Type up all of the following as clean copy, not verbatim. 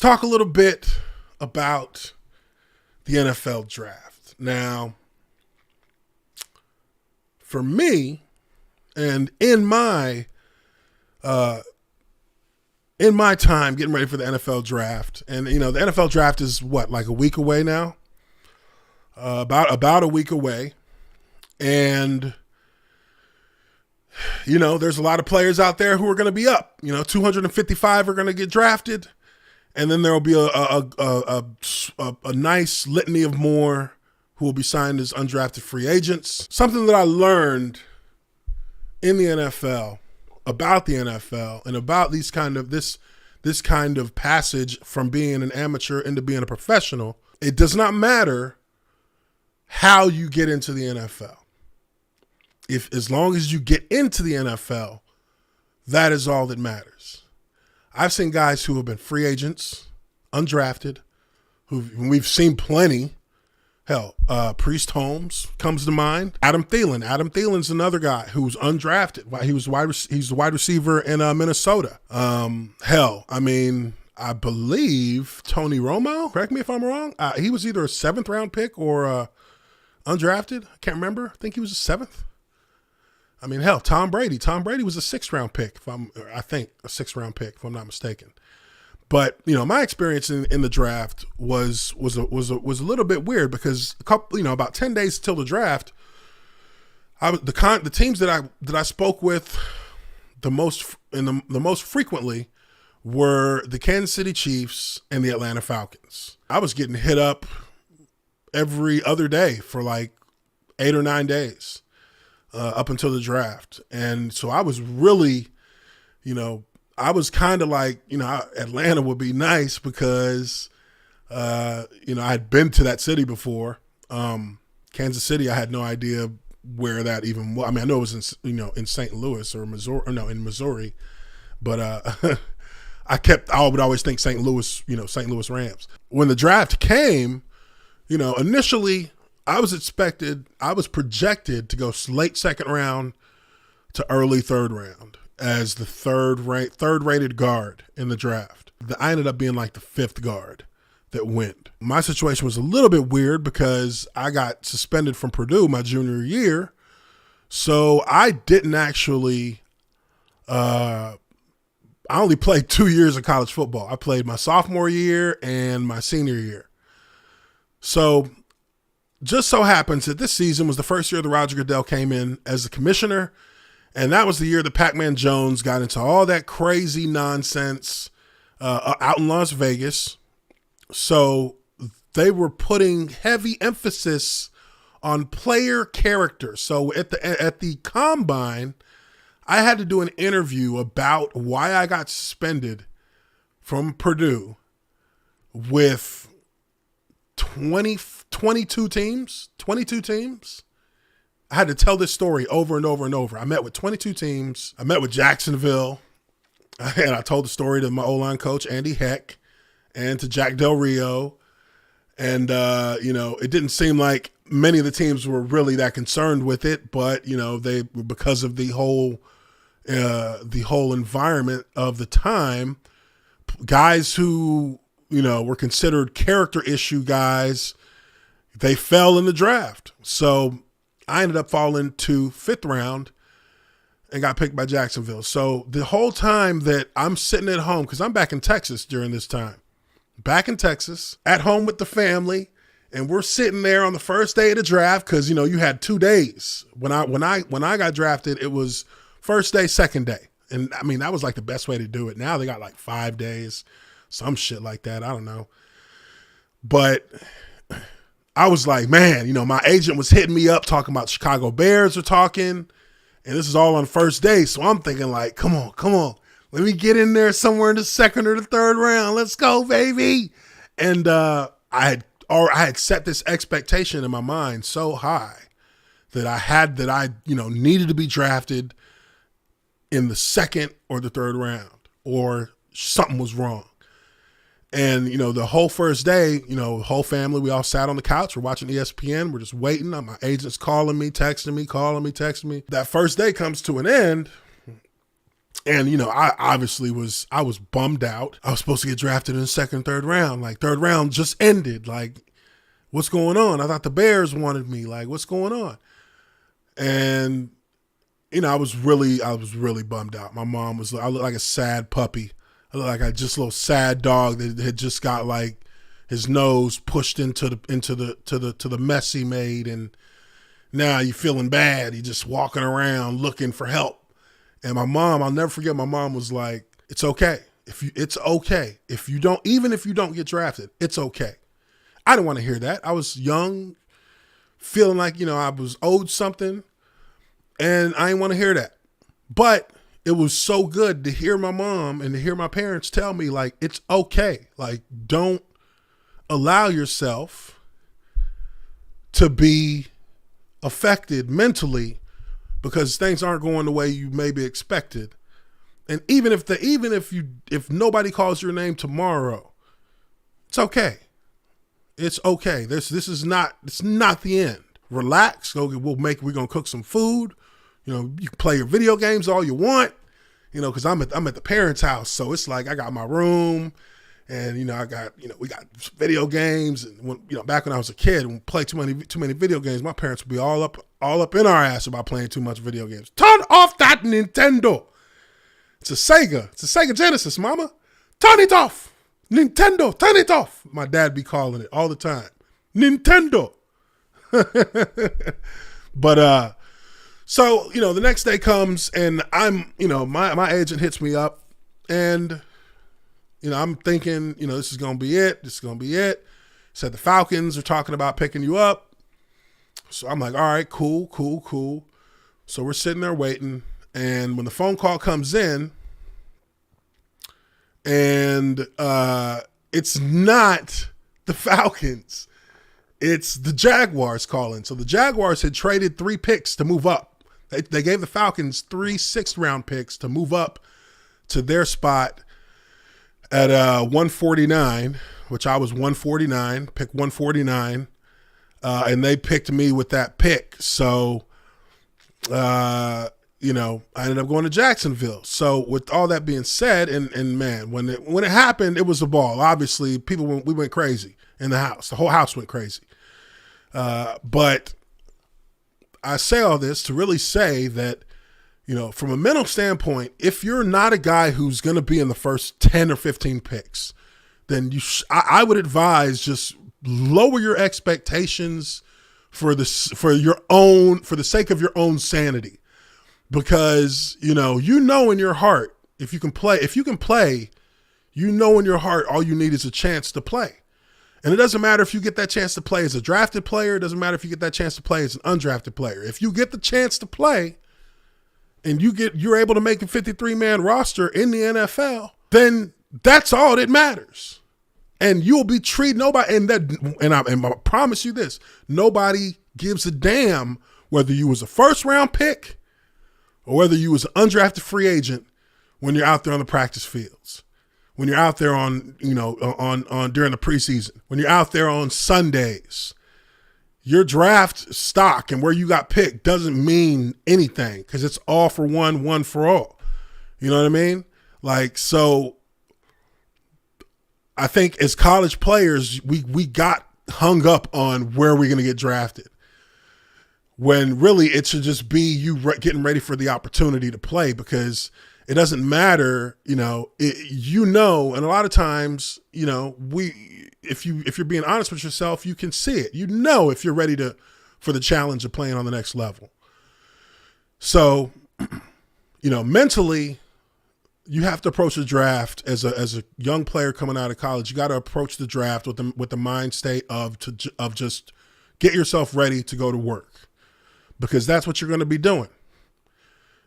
talk a little bit about the NFL draft. Now, for me, and in my time getting ready for the NFL draft, and the NFL draft is what, like a week away now? About a week away. And there's a lot of players out there who are going to be up. 255 are going to get drafted, and then there will be a nice litany of more who will be signed as undrafted free agents. Something that I learned in the NFL, about the NFL, and about this kind of passage from being an amateur into being a professional. It does not matter how you get into the NFL. As long as you get into the NFL, that is all that matters. I've seen guys who have been free agents, undrafted, we've seen plenty. Hell, Priest Holmes comes to mind. Adam Thielen's another guy who's undrafted. He's the wide receiver in Minnesota. I believe Tony Romo, correct me if I'm wrong, he was either a 7th round pick or undrafted. I can't remember. I think he was a 7th. Tom Brady. Tom Brady was a 6th round pick, a 6th round pick, if I'm not mistaken. But my experience in the draft was a little bit weird because about 10 days till the draft, the teams that I spoke with the most frequently were the Kansas City Chiefs and the Atlanta Falcons. I was getting hit up every other day for like 8 or 9 days. Up until the draft. And so I was really, I was kind of like, Atlanta would be nice because, I had been to that city before. Kansas City, I had no idea where that even was. I know it was in St. Louis or Missouri, in Missouri. But I would always think St. Louis, St. Louis Rams. When the draft came, initially, I was projected to go late 2nd round to early 3rd round as the third rated guard in the draft. I ended up being like the 5th guard that went. My situation was a little bit weird because I got suspended from Purdue my junior year. So I didn't actually, I only played 2 years of college football. I played my sophomore year and my senior year. So just so happens that this season was the first year that Roger Goodell came in as the commissioner, and that was the year that Pac-Man Jones got into all that crazy nonsense out in Las Vegas. So they were putting heavy emphasis on player character. So at the combine, I had to do an interview about why I got suspended from Purdue with 22 teams. I had to tell this story over and over and over. I met with 22 teams. I met with Jacksonville, and I told the story to my O-line coach, Andy Heck, and to Jack Del Rio. And, it didn't seem like many of the teams were really that concerned with it, but, they, because of the whole environment of the time, guys who, were considered character issue guys, they fell in the draft. So I ended up falling to 5th round and got picked by Jacksonville. So the whole time that I'm sitting at home, because I'm back in Texas during this time, back in Texas, at home with the family, and we're sitting there on the first day of the draft because, you had 2 days. When I got drafted, it was first day, second day. And that was like the best way to do it. Now they got like 5 days. Some shit like that. I don't know. But I was like, man, my agent was hitting me up talking about Chicago Bears are talking. And this is all on first day. So I'm thinking like, come on. Let me get in there somewhere in the 2nd or the 3rd round. Let's go, baby. And I had set this expectation in my mind so high that I needed to be drafted in the 2nd or the 3rd round or something was wrong. And, the whole first day, whole family, we all sat on the couch. We're watching ESPN. We're just waiting. My agent's calling me, texting me. That first day comes to an end. And, I was bummed out. I was supposed to get drafted in the second, third round. Like, third round just ended. Like, what's going on? I thought the Bears wanted me. Like, what's going on? And, I was really bummed out. My mom I looked like a sad puppy. I looked like just a little sad dog that had just got like his nose pushed into the mess he made. And now you're feeling bad. You're just walking around looking for help. And my mom, I'll never forget, my mom was like, it's okay. It's okay. Even if you don't get drafted, it's okay. I didn't want to hear that. I was young, feeling like, I was owed something, and I didn't want to hear that. But it was so good to hear my mom and to hear my parents tell me, like, it's okay. Like, don't allow yourself to be affected mentally because things aren't going the way you maybe expected. And even if nobody calls your name tomorrow, it's okay. It's okay. It's not the end. Relax. We're gonna cook some food. You can play your video games all you want. Because I'm at the parents' house, so it's like I got my room, and I got we got video games. And back when I was a kid, when we played too many video games, my parents would be all up in our ass about playing too much video games. Turn off that Nintendo. It's a Sega. It's a Sega Genesis, Mama. Turn it off. Nintendo, turn it off. My dad be calling it all the time. Nintendo. But so the next day comes, and I'm my agent hits me up, and I'm thinking this is gonna be it. This is gonna be it. Said the Falcons are talking about picking you up. So I'm like, all right, cool. So we're sitting there waiting, and when the phone call comes in, and it's not the Falcons, it's the Jaguars calling. So the Jaguars had traded 3 picks to move up. They gave the Falcons 3 6th-round picks to move up to their spot at 149, which I was 149, pick 149, and they picked me with that pick. So, I ended up going to Jacksonville. So with all that being said, and man, when it happened, it was a ball. Obviously, we went crazy in the house. The whole house went crazy. But I say all this to really say that, from a mental standpoint, if you're not a guy who's going to be in the first 10 or 15 picks, then I would advise just lower your expectations for the sake of your own sanity. Because, in your heart, if you can play, in your heart, all you need is a chance to play. And it doesn't matter if you get that chance to play as a drafted player. It doesn't matter if you get that chance to play as an undrafted player. If you get the chance to play and you're able to make a 53-man roster in the NFL, then that's all that matters. And you'll be treated and I promise you this, nobody gives a damn whether you was a first-round pick or whether you was an undrafted free agent when you're out there on the practice fields. When you're out there on during the preseason, when you're out there on Sundays, your draft stock and where you got picked doesn't mean anything because it's all for one for all. You know what I mean? Like, so I think as college players, we got hung up on where we're going to get drafted when really it should just be you getting ready for the opportunity to play, because it doesn't matter, and a lot of times, if you're being honest with yourself, you can see it. If you're ready for the challenge of playing on the next level. So, mentally, you have to approach the draft as a young player coming out of college. You got to approach the draft with the mind state of just get yourself ready to go to work, because that's what you're going to be doing.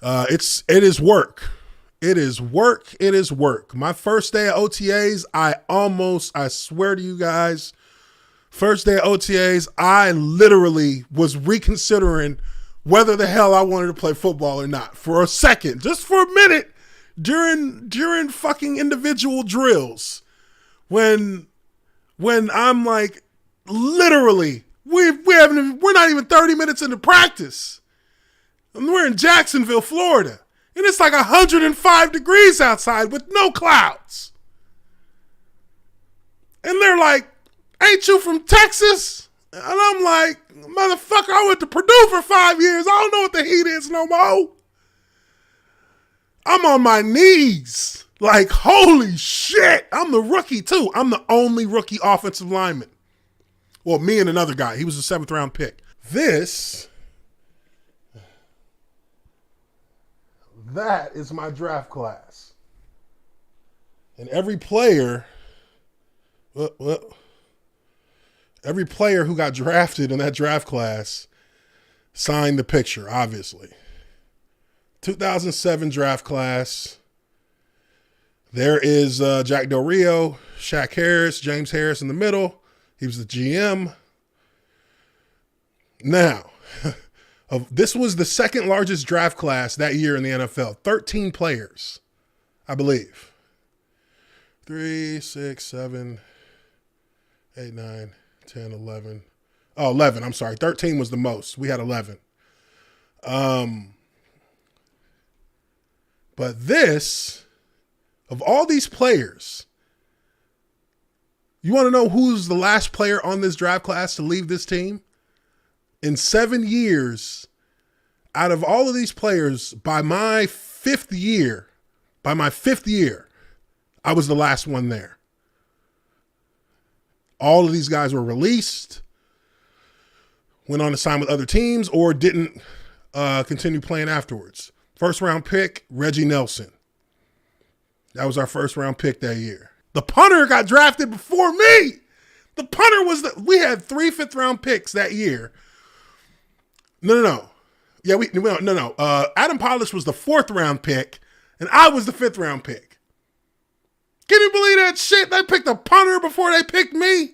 It is work. It is work. It is work. My first day of OTAs, I swear to you guys, first day of OTAs, I literally was reconsidering whether the hell I wanted to play football or not for a second, just for a minute during fucking individual drills. When I'm like, literally, we're not even 30 minutes into practice. And we're in Jacksonville, Florida. And it's like 105 degrees outside with no clouds. And they're like, ain't you from Texas? And I'm like, motherfucker, I went to Purdue for 5 years. I don't know what the heat is no more. I'm on my knees. Like, holy shit. I'm the rookie, too. I'm the only rookie offensive lineman. Well, me and another guy. He was a 7th round pick. That is my draft class. And every player who got drafted in that draft class signed the picture, obviously. 2007 draft class. There is Jack Del Rio, Shaq Harris, James Harris in the middle. He was the GM. Now, this was the second largest draft class that year in the NFL. 13 players, I believe. 3, 6, 7, 8, 9, 10, 11. Oh, 11. I'm sorry. 13 was the most. We had 11. But this, of all these players, you want to know who's the last player on this draft class to leave this team? In 7 years, out of all of these players, by my fifth year, I was the last one there. All of these guys were released, went on to sign with other teams, or didn't continue playing afterwards. First round pick, Reggie Nelson. That was our first round pick that year. The punter got drafted before me. The punter we had 3 5th round picks that year. No. Yeah, no. Adam Polish was the 4th round pick, and I was the 5th round pick. Can you believe that shit? They picked a punter before they picked me.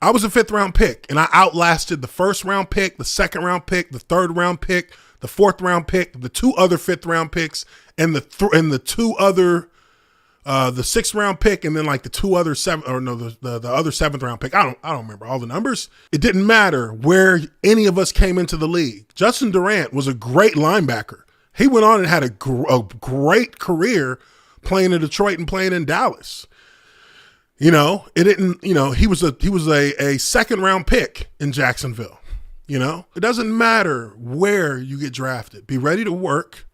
I was a 5th round pick, and I outlasted the 1st round pick, the 2nd round pick, the 3rd round pick, the 4th round pick, the 2 other 5th round picks, and the 2 other, the 6th round pick, and then like the 2 other the other 7th round pick. I don't remember all the numbers. It didn't matter where any of us came into the league. Justin Durant was a great linebacker. He went on and had a great career playing in Detroit and playing in Dallas. He was a 2nd round pick in Jacksonville. It doesn't matter where you get drafted. Be ready to work,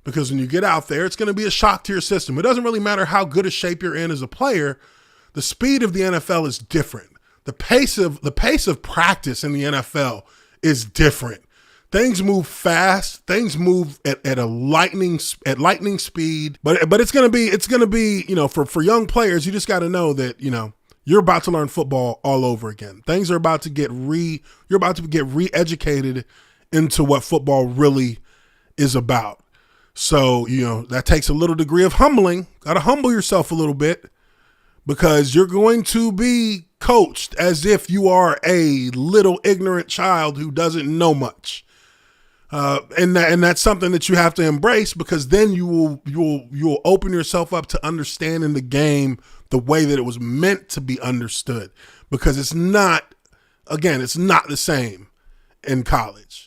because when you get out there, it's going to be a shock to your system. It doesn't really matter how good a shape you're in as a player. The speed of the NFL is different. The pace of practice in the NFL is different. Things move fast. Things move at lightning speed. But it's gonna be for young players, you just got to know that you're about to learn football all over again. Things are about to get you're about to get re-educated into what football really is about. So that takes a little degree of humbling. Got to humble yourself a little bit, because you're going to be coached as if you are a little ignorant child who doesn't know much. And that's something that you have to embrace, because then you will open yourself up to understanding the game the way that it was meant to be understood, because it's not the same in college.